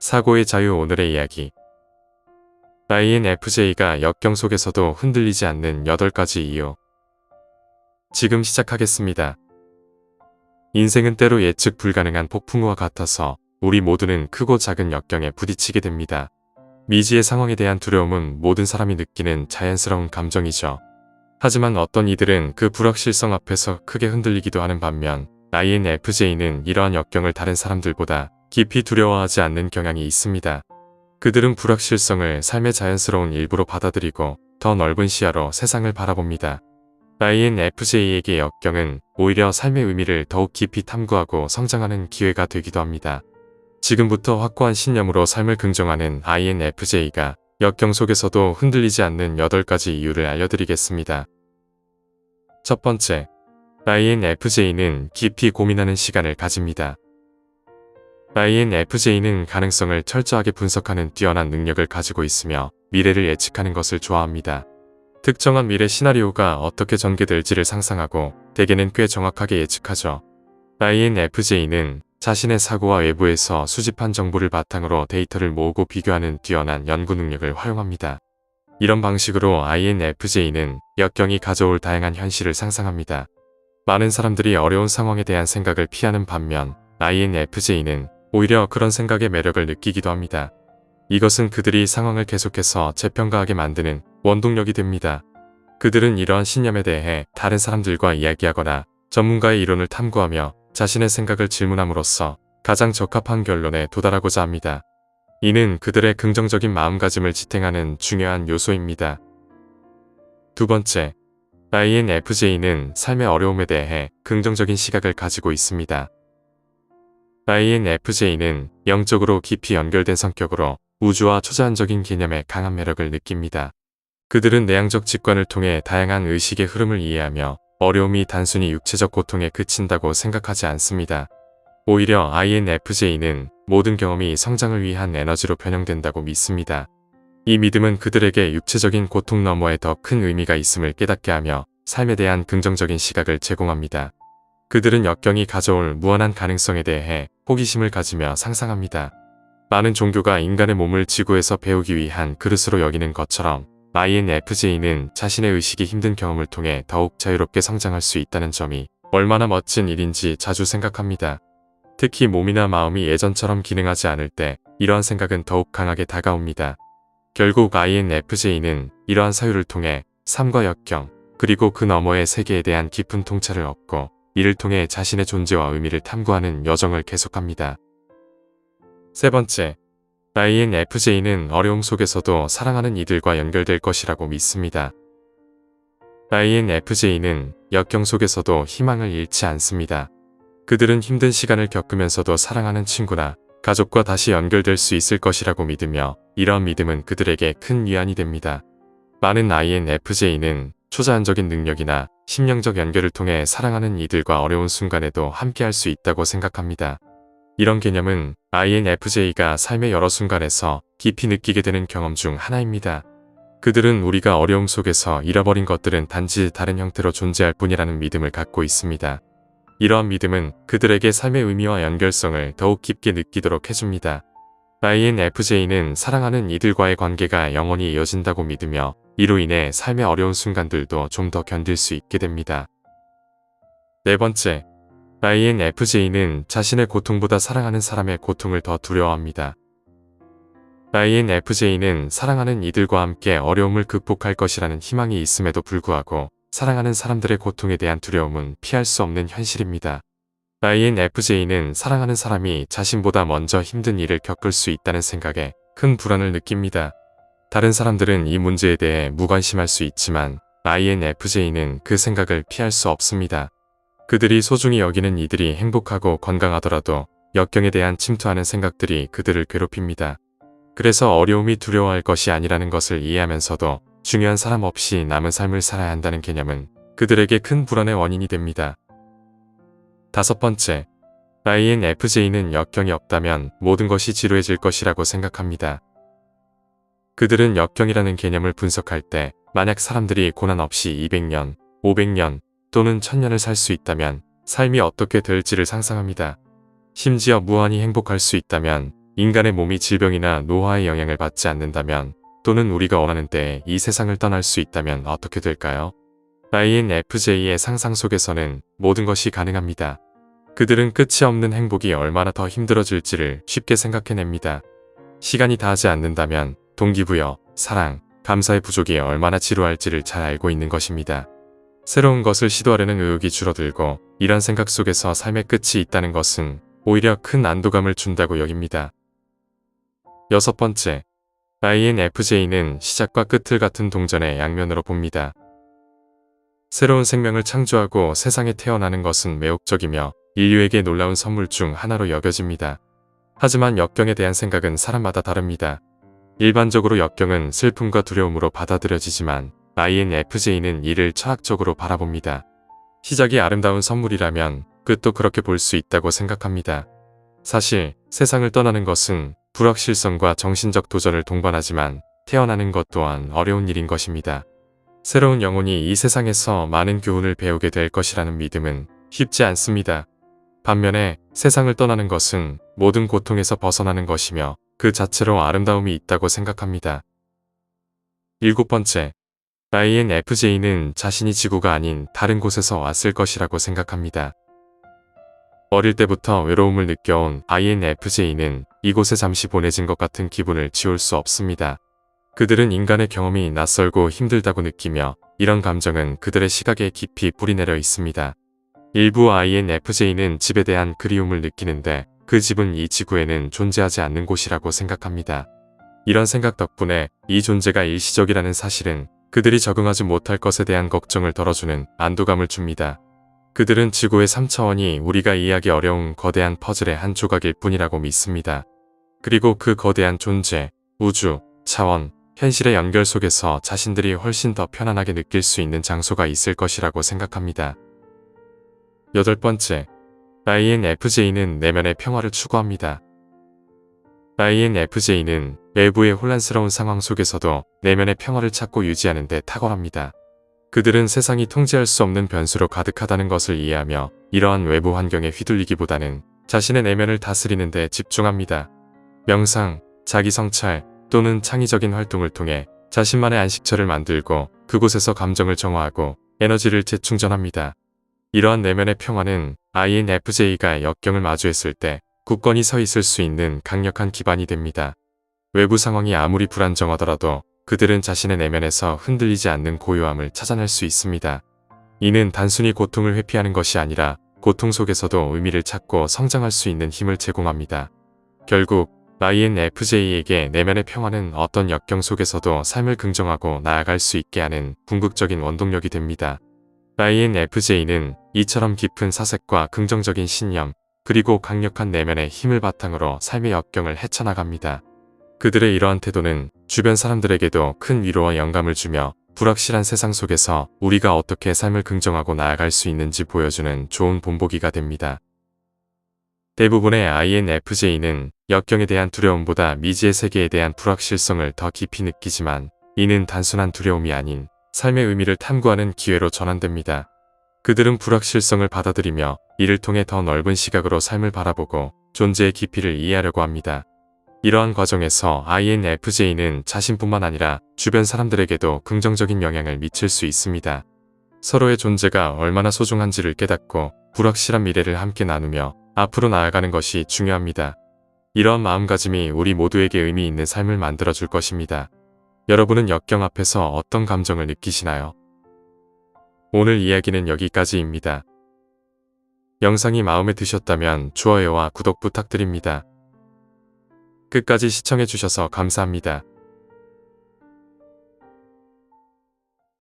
사고의 자유 오늘의 이야기. INFJ가 역경 속에서도 흔들리지 않는 8가지 이유. 지금 시작하겠습니다. 인생은 때로 예측 불가능한 폭풍우와 같아서 우리 모두는 크고 작은 역경에 부딪히게 됩니다. 미지의 상황에 대한 두려움은 모든 사람이 느끼는 자연스러운 감정이죠. 하지만 어떤 이들은 그 불확실성 앞에서 크게 흔들리기도 하는 반면 INFJ는 이러한 역경을 다른 사람들보다 깊이 두려워하지 않는 경향이 있습니다. 그들은 불확실성을 삶의 자연스러운 일부로 받아들이고 더 넓은 시야로 세상을 바라봅니다. INFJ에게 역경은 오히려 삶의 의미를 더욱 깊이 탐구하고 성장하는 기회가 되기도 합니다. 지금부터 확고한 신념으로 삶을 긍정하는 INFJ가 역경 속에서도 흔들리지 않는 8가지 이유를 알려드리겠습니다. 첫 번째, INFJ는 깊이 고민하는 시간을 가집니다. INFJ는 가능성을 철저하게 분석하는 뛰어난 능력을 가지고 있으며 미래를 예측하는 것을 좋아합니다. 특정한 미래 시나리오가 어떻게 전개될지를 상상하고 대개는 꽤 정확하게 예측하죠. INFJ는 자신의 사고와 외부에서 수집한 정보를 바탕으로 데이터를 모으고 비교하는 뛰어난 연구 능력을 활용합니다. 이런 방식으로 INFJ는 역경이 가져올 다양한 현실을 상상합니다. 많은 사람들이 어려운 상황에 대한 생각을 피하는 반면 INFJ는 오히려 그런 생각의 매력을 느끼기도 합니다. 이것은 그들이 상황을 계속해서 재평가하게 만드는 원동력이 됩니다. 그들은 이러한 신념에 대해 다른 사람들과 이야기하거나 전문가의 이론을 탐구하며 자신의 생각을 질문함으로써 가장 적합한 결론에 도달하고자 합니다. 이는 그들의 긍정적인 마음가짐을 지탱하는 중요한 요소입니다. 두 번째, INFJ는 삶의 어려움에 대해 긍정적인 시각을 가지고 있습니다. INFJ는 영적으로 깊이 연결된 성격으로 우주와 초자연적인 개념에 강한 매력을 느낍니다. 그들은 내향적 직관을 통해 다양한 의식의 흐름을 이해하며 어려움이 단순히 육체적 고통에 그친다고 생각하지 않습니다. 오히려 INFJ는 모든 경험이 성장을 위한 에너지로 변형된다고 믿습니다. 이 믿음은 그들에게 육체적인 고통 너머에 더 큰 의미가 있음을 깨닫게 하며 삶에 대한 긍정적인 시각을 제공합니다. 그들은 역경이 가져올 무한한 가능성에 대해 호기심을 가지며 상상합니다. 많은 종교가 인간의 몸을 지구에서 배우기 위한 그릇으로 여기는 것처럼 INFJ는 자신의 의식이 힘든 경험을 통해 더욱 자유롭게 성장할 수 있다는 점이 얼마나 멋진 일인지 자주 생각합니다. 특히 몸이나 마음이 예전처럼 기능하지 않을 때 이러한 생각은 더욱 강하게 다가옵니다. 결국 INFJ는 이러한 사유를 통해 삶과 역경, 그리고 그 너머의 세계에 대한 깊은 통찰을 얻고 이를 통해 자신의 존재와 의미를 탐구하는 여정을 계속합니다. 세 번째, INFJ는 어려움 속에서도 사랑하는 이들과 연결될 것이라고 믿습니다. INFJ는 역경 속에서도 희망을 잃지 않습니다. 그들은 힘든 시간을 겪으면서도 사랑하는 친구나 가족과 다시 연결될 수 있을 것이라고 믿으며 이러한 믿음은 그들에게 큰 위안이 됩니다. 많은 INFJ는 초자연적인 능력이나 심령적 연결을 통해 사랑하는 이들과 어려운 순간에도 함께할 수 있다고 생각합니다. 이런 개념은 INFJ가 삶의 여러 순간에서 깊이 느끼게 되는 경험 중 하나입니다. 그들은 우리가 어려움 속에서 잃어버린 것들은 단지 다른 형태로 존재할 뿐이라는 믿음을 갖고 있습니다. 이러한 믿음은 그들에게 삶의 의미와 연결성을 더욱 깊게 느끼도록 해줍니다. INFJ는 사랑하는 이들과의 관계가 영원히 이어진다고 믿으며 이로 인해 삶의 어려운 순간들도 좀 더 견딜 수 있게 됩니다. 네 번째, INFJ는 자신의 고통보다 사랑하는 사람의 고통을 더 두려워합니다. INFJ는 사랑하는 이들과 함께 어려움을 극복할 것이라는 희망이 있음에도 불구하고 사랑하는 사람들의 고통에 대한 두려움은 피할 수 없는 현실입니다. INFJ는 사랑하는 사람이 자신보다 먼저 힘든 일을 겪을 수 있다는 생각에 큰 불안을 느낍니다. 다른 사람들은 이 문제에 대해 무관심할 수 있지만 INFJ는 그 생각을 피할 수 없습니다. 그들이 소중히 여기는 이들이 행복하고 건강하더라도 역경에 대한 침투하는 생각들이 그들을 괴롭힙니다. 그래서 어려움이 두려워할 것이 아니라는 것을 이해하면서도 중요한 사람 없이 남은 삶을 살아야 한다는 개념은 그들에게 큰 불안의 원인이 됩니다. 다섯 번째, INFJ는 역경이 없다면 모든 것이 지루해질 것이라고 생각합니다. 그들은 역경이라는 개념을 분석할 때 만약 사람들이 고난 없이 200년, 500년 또는 1000년을 살 수 있다면 삶이 어떻게 될지를 상상합니다. 심지어 무한히 행복할 수 있다면 인간의 몸이 질병이나 노화의 영향을 받지 않는다면, 또는 우리가 원하는 때에 이 세상을 떠날 수 있다면 어떻게 될까요? INFJ의 상상 속에서는 모든 것이 가능합니다. 그들은 끝이 없는 행복이 얼마나 더 힘들어질지를 쉽게 생각해냅니다. 시간이 다하지 않는다면 동기부여, 사랑, 감사의 부족이 얼마나 지루할지를 잘 알고 있는 것입니다. 새로운 것을 시도하려는 의욕이 줄어들고 이런 생각 속에서 삶의 끝이 있다는 것은 오히려 큰 안도감을 준다고 여깁니다. 여섯 번째, INFJ는 시작과 끝을 같은 동전의 양면으로 봅니다. 새로운 생명을 창조하고 세상에 태어나는 것은 매혹적이며 인류에게 놀라운 선물 중 하나로 여겨집니다. 하지만 역경에 대한 생각은 사람마다 다릅니다. 일반적으로 역경은 슬픔과 두려움으로 받아들여지지만 INFJ는 이를 철학적으로 바라봅니다. 시작이 아름다운 선물이라면 끝도 그렇게 볼 수 있다고 생각합니다. 사실 세상을 떠나는 것은 불확실성과 정신적 도전을 동반하지만 태어나는 것 또한 어려운 일인 것입니다. 새로운 영혼이 이 세상에서 많은 교훈을 배우게 될 것이라는 믿음은 쉽지 않습니다. 반면에 세상을 떠나는 것은 모든 고통에서 벗어나는 것이며 그 자체로 아름다움이 있다고 생각합니다. 일곱 번째, INFJ는 자신이 지구가 아닌 다른 곳에서 왔을 것이라고 생각합니다. 어릴 때부터 외로움을 느껴온 INFJ는 이곳에 잠시 보내진 것 같은 기분을 지울 수 없습니다. 그들은 인간의 경험이 낯설고 힘들다고 느끼며 이런 감정은 그들의 시각에 깊이 뿌리내려 있습니다. 일부 INFJ는 집에 대한 그리움을 느끼는데 그 집은 이 지구에는 존재하지 않는 곳이라고 생각합니다. 이런 생각 덕분에 이 존재가 일시적이라는 사실은 그들이 적응하지 못할 것에 대한 걱정을 덜어주는 안도감을 줍니다. 그들은 지구의 3차원이 우리가 이해하기 어려운 거대한 퍼즐의 한 조각일 뿐이라고 믿습니다. 그리고 그 거대한 존재, 우주, 차원, 현실의 연결 속에서 자신들이 훨씬 더 편안하게 느낄 수 있는 장소가 있을 것이라고 생각합니다. 여덟 번째, INFJ는 내면의 평화를 추구합니다. INFJ는 외부의 혼란스러운 상황 속에서도 내면의 평화를 찾고 유지하는 데 탁월합니다. 그들은 세상이 통제할 수 없는 변수로 가득하다는 것을 이해하며 이러한 외부 환경에 휘둘리기보다는 자신의 내면을 다스리는 데 집중합니다. 명상, 자기성찰 또는 창의적인 활동을 통해 자신만의 안식처를 만들고 그곳에서 감정을 정화하고 에너지를 재충전합니다. 이러한 내면의 평화는 INFJ가 역경을 마주했을 때 굳건히 서 있을 수 있는 강력한 기반이 됩니다. 외부 상황이 아무리 불안정하더라도 그들은 자신의 내면에서 흔들리지 않는 고요함을 찾아낼 수 있습니다. 이는 단순히 고통을 회피하는 것이 아니라 고통 속에서도 의미를 찾고 성장할 수 있는 힘을 제공합니다. 결국 INFJ에게 내면의 평화는 어떤 역경 속에서도 삶을 긍정하고 나아갈 수 있게 하는 궁극적인 원동력이 됩니다. INFJ는 이처럼 깊은 사색과 긍정적인 신념, 그리고 강력한 내면의 힘을 바탕으로 삶의 역경을 헤쳐나갑니다. 그들의 이러한 태도는 주변 사람들에게도 큰 위로와 영감을 주며 불확실한 세상 속에서 우리가 어떻게 삶을 긍정하고 나아갈 수 있는지 보여주는 좋은 본보기가 됩니다. 대부분의 INFJ는 역경에 대한 두려움보다 미지의 세계에 대한 불확실성을 더 깊이 느끼지만 이는 단순한 두려움이 아닌 삶의 의미를 탐구하는 기회로 전환됩니다. 그들은 불확실성을 받아들이며 이를 통해 더 넓은 시각으로 삶을 바라보고 존재의 깊이를 이해하려고 합니다. 이러한 과정에서 INFJ는 자신뿐만 아니라 주변 사람들에게도 긍정적인 영향을 미칠 수 있습니다. 서로의 존재가 얼마나 소중한지를 깨닫고 불확실한 미래를 함께 나누며 앞으로 나아가는 것이 중요합니다. 이러한 마음가짐이 우리 모두에게 의미 있는 삶을 만들어줄 것입니다. 여러분은 역경 앞에서 어떤 감정을 느끼시나요? 오늘 이야기는 여기까지입니다. 영상이 마음에 드셨다면 좋아요와 구독 부탁드립니다. 끝까지 시청해주셔서 감사합니다.